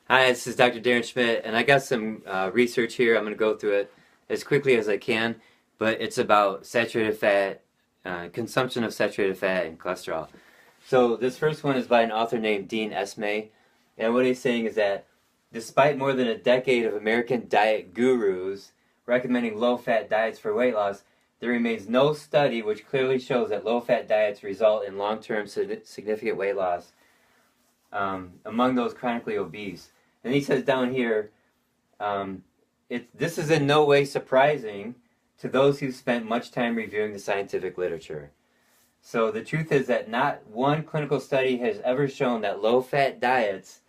Hi, this is Dr. Darren Schmidt, and I got some research here. I'm going to go through it as quickly as I can, but it's about saturated fat, consumption of saturated fat, and cholesterol. So, this first one is by an author named Dean Esmay, and what he's saying is that despite more than a decade of American diet gurus recommending low fat diets for weight loss, there remains no study which clearly shows that low fat diets result in long term significant weight loss among those chronically obese. And he says down here, this is in no way surprising to those who spent much time reviewing the scientific literature. So the truth is that not one clinical study has ever shown that low-fat diets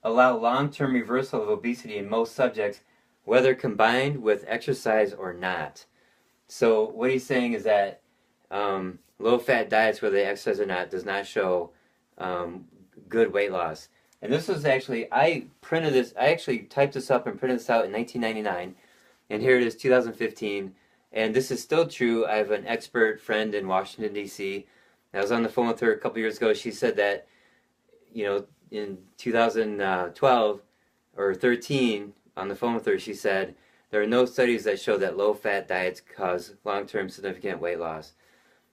allow long-term reversal of obesity in most subjects, whether combined with exercise or not. So what he's saying is that low-fat diets, whether they exercise or not, does not show good weight loss. And this was actually, I actually typed this up and printed this out in 1999, and here it is, 2015, and this is still true. I have an expert friend in Washington, D.C. I was on the phone with her a couple years ago. She said that, in 2012 or 13, on the phone with her, she said, there are no studies that show that low-fat diets cause long-term significant weight loss.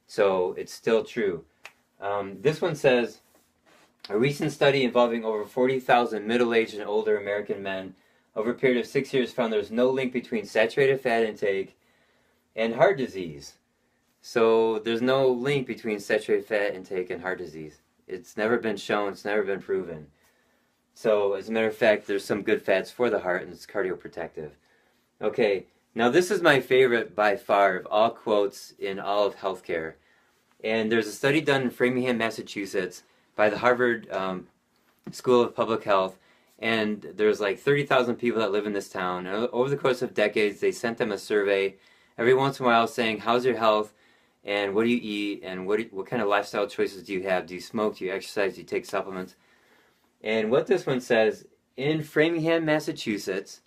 So it's still true. This one says, a recent study involving over 40,000 middle-aged and older American men over a period of 6 years found there's no link between saturated fat intake and heart disease. So there's no link between saturated fat intake and heart disease. It's never been shown, it's never been proven. So as a matter of fact, there's some good fats for the heart and it's cardioprotective. Okay, now this is my favorite by far of all quotes in all of healthcare. And there's a study done in Framingham, Massachusetts by the Harvard School of Public Health, and there's like 30,000 people that live in this town. And over the course of decades, they sent them a survey every once in a while saying, how's your health, and what do you eat, and what kind of lifestyle choices do you have? Do you smoke? Do you exercise? Do you take supplements? And what this one says, in Framingham, Massachusetts,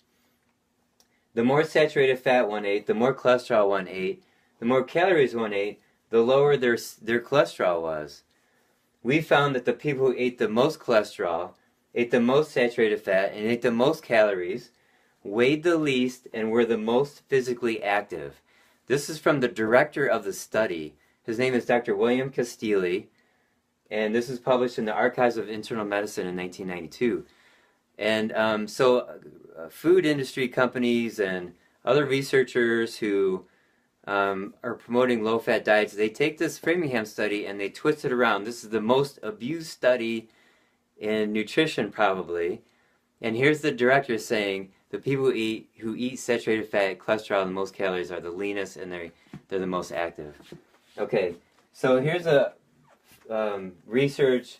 the more saturated fat one ate, the more cholesterol one ate, the more calories one ate, the lower their cholesterol was. We found that the people who ate the most cholesterol, ate the most saturated fat, and ate the most calories, weighed the least, and were the most physically active. This is from the director of the study. His name is Dr. William Castilli, and this was published in the Archives of Internal Medicine in 1992. And food industry companies and other researchers who are promoting low-fat diets, they take this Framingham study and they twist it around. This is the most abused study in nutrition, probably. And here's the director saying the people who eat saturated fat, cholesterol, and the most calories are the leanest and they're the most active. Okay, so here's a research.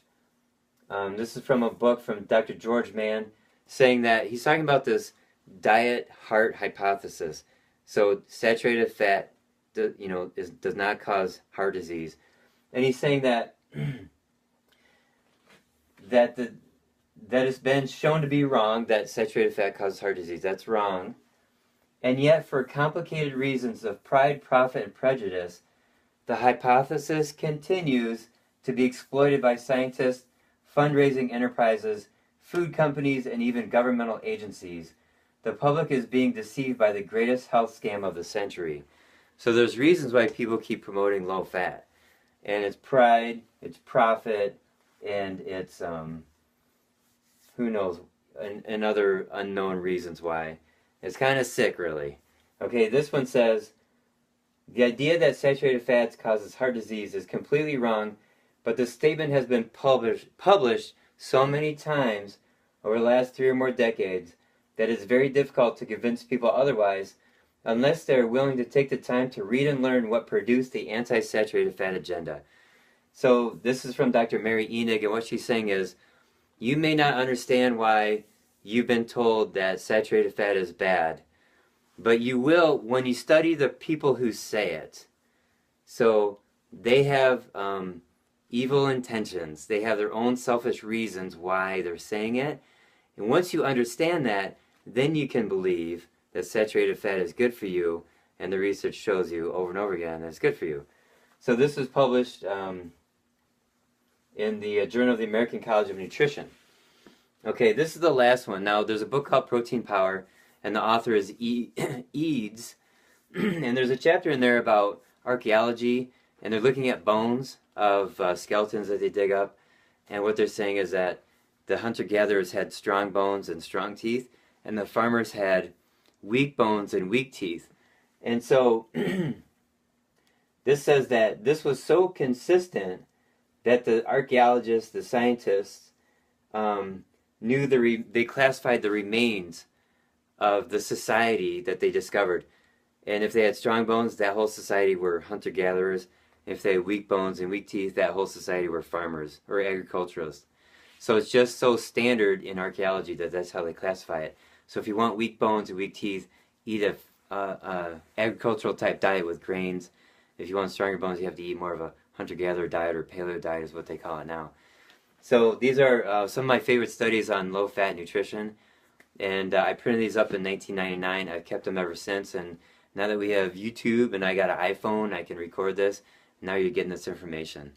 This is from a book from Dr. George Mann, saying that he's talking about this diet heart hypothesis. So saturated fat, does not cause heart disease, and he's saying that that has been shown to be wrong. That saturated fat causes heart disease. That's wrong, and yet for complicated reasons of pride, profit, and prejudice, the hypothesis continues to be exploited by scientists, fundraising enterprises, food companies, and even governmental agencies. The public is being deceived by the greatest health scam of the century. So there's reasons why people keep promoting low fat. And it's pride, it's profit, and it's, who knows, and other unknown reasons why. It's kind of sick, really. Okay, this one says, the idea that saturated fats causes heart disease is completely wrong, but the statement has been published so many times over the last 3 or more decades that it's very difficult to convince people otherwise unless they're willing to take the time to read and learn what produced the anti-saturated fat agenda. So this is from Dr. Mary Enig, and what she's saying is, you may not understand why you've been told that saturated fat is bad, but you will when you study the people who say it. So they have evil intentions. They have their own selfish reasons why they're saying it. And once you understand that, then you can believe that saturated fat is good for you, and the research shows you over and over again that it's good for you. So this was published in the Journal of the American College of Nutrition. Okay, this is the last one. Now, there's a book called Protein Power, and the author is Eads, and there's a chapter in there about archaeology, and they're looking at bones of skeletons that they dig up, and what they're saying is that the hunter-gatherers had strong bones and strong teeth, and the farmers had weak bones and weak teeth. And so this says that this was so consistent that the archaeologists, the scientists, knew they classified the remains of the society that they discovered. And if they had strong bones, that whole society were hunter-gatherers. If they had weak bones and weak teeth, that whole society were farmers or agriculturalists. So it's just so standard in archaeology that that's how they classify it. So if you want weak bones and weak teeth, eat a agricultural type diet with grains. If you want stronger bones, you have to eat more of a hunter-gatherer diet, or paleo diet is what they call it now. So these are some of my favorite studies on low-fat nutrition, and I printed these up in 1999. I've kept them ever since, and now that we have YouTube and I got an iPhone, I can record this. Now you're getting this information.